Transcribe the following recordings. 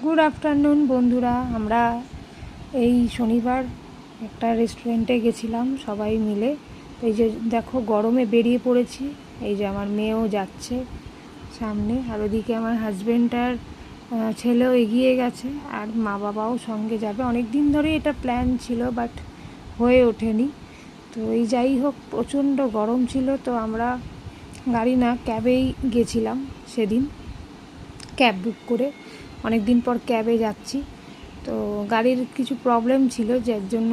Good afternoon বন্ধুরা। আমরা এই শনিবার একটা রেস্টুরেন্টে গেছিলাম সবাই মিলে। তো এই যে দেখো গরমে বেরিয়ে পড়েছি। এই যে আমার মেয়েও যাচ্ছে সামনে, আর ওদিকে আমার হাজব্যান্ড আর ছেলেও এগিয়ে গেছে, আর মা বাবাও সঙ্গে যাবে। অনেক দিন ধরে এটা প্ল্যান ছিল, বাট হয়ে ওঠেনি। তো এই যাই হোক, প্রচণ্ড গরম ছিল, তো আমরা গাড়ি না ক্যাবেই গেছিলাম সেদিন, ক্যাব বুক করে। অনেক দিন পর ক্যাবে যাচ্ছি, তো গাড়ির কিছু প্রবলেম ছিল, যার জন্য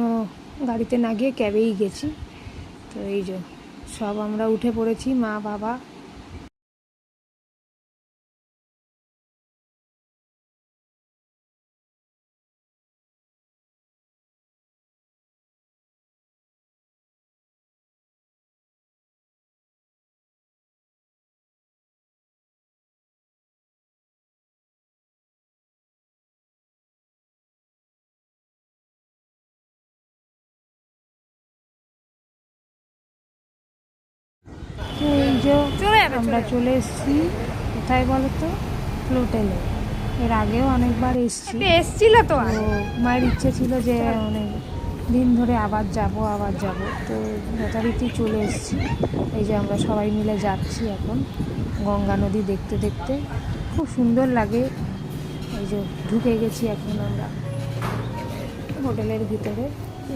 গাড়িতে না গিয়ে ক্যাবেই গেছি। তো এই যে সব আমরা উঠে পড়েছি, মা বাবা। তো এই যে আমরা চলে এসেছি কোথায় বলো তো, হোটেলে। এর আগেও অনেকবার এসেছিল, তো মায়ের ইচ্ছে ছিল যে অনেক দিন ধরে আবার যাব। তো যথারীতি চলে এসেছি। এই যে আমরা সবাই মিলে যাচ্ছি এখন গঙ্গা নদী দেখতে দেখতে, খুব সুন্দর লাগে। এই যে ঢুকে গেছি এখন আমরা হোটেলের ভিতরে।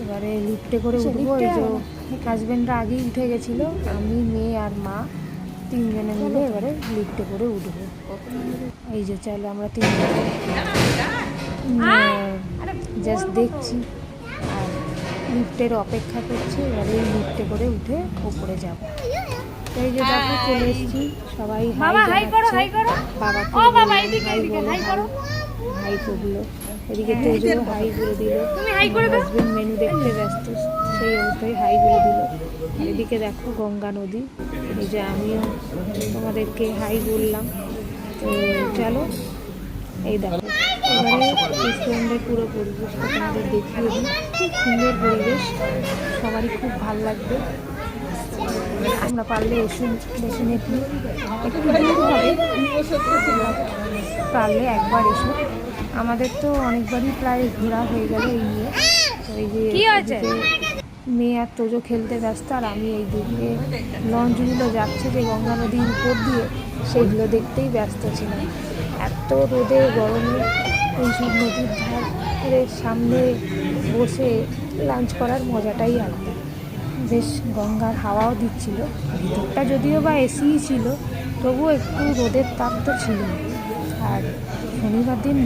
এবারে লিফটে করে উঠবো। এই যে হাজব্যান্ডরা আগেই উঠে গেছিলো, আমি মেয়ে আর মা তিনজনে মিলে এবারে লিফটে করে উঠবো। এই যে চলো আমরা তিনজনে জাস্ট দেখছি আর লিফটের অপেক্ষা করছি। এবারে এই লিফটে করে উঠে ওপরে যাব। এই যে দেখো চলে এসেছি, সবাই হাই করো, হাই করলো। এদিকে তেজও হাই বলে দিল, হাজবেন্ড মেনু দেখতে ব্যস্ত, সেই অবস্থায় হাই বলে দিল। এদিকে দেখো গঙ্গা নদী। এই যে আমিও তোমাদেরকে হাই বললাম। তো চলো, এই দেখো এবারে রেস্টুরেন্টের পুরো পরিবেশটা তোমাদের দেখিয়ে দিই। খুব সুন্দর পরিবেশ, সবারই খুব ভালো লাগবে। আমরা পারলে এসে ডেফিনেটলি একটু দূর হবে, পারলে একবার এসো। আমাদের তো অনেকবারই প্রায় ঘোরা হয়ে গেল এই নিয়ে। তো এই যে মেয়ে আর তোজো খেলতে ব্যস্ত, আর আমি এই দিকে লঞ্চগুলো যাচ্ছে যে গঙ্গা নদীর উপর দিয়ে, সেইগুলো দেখতেই ব্যস্ত ছিলাম। এত রোদে গরমে এইসব নদীর ধারের সামনে বসে লাঞ্চ করার মজাটাই আলাদা। বেশ গঙ্গার হাওয়াও দিচ্ছিল, ভিতরটা যদিও বা এসিই ছিল, তবুও একটু রোদের তাপ তো ছিল। আর শনিবার দিন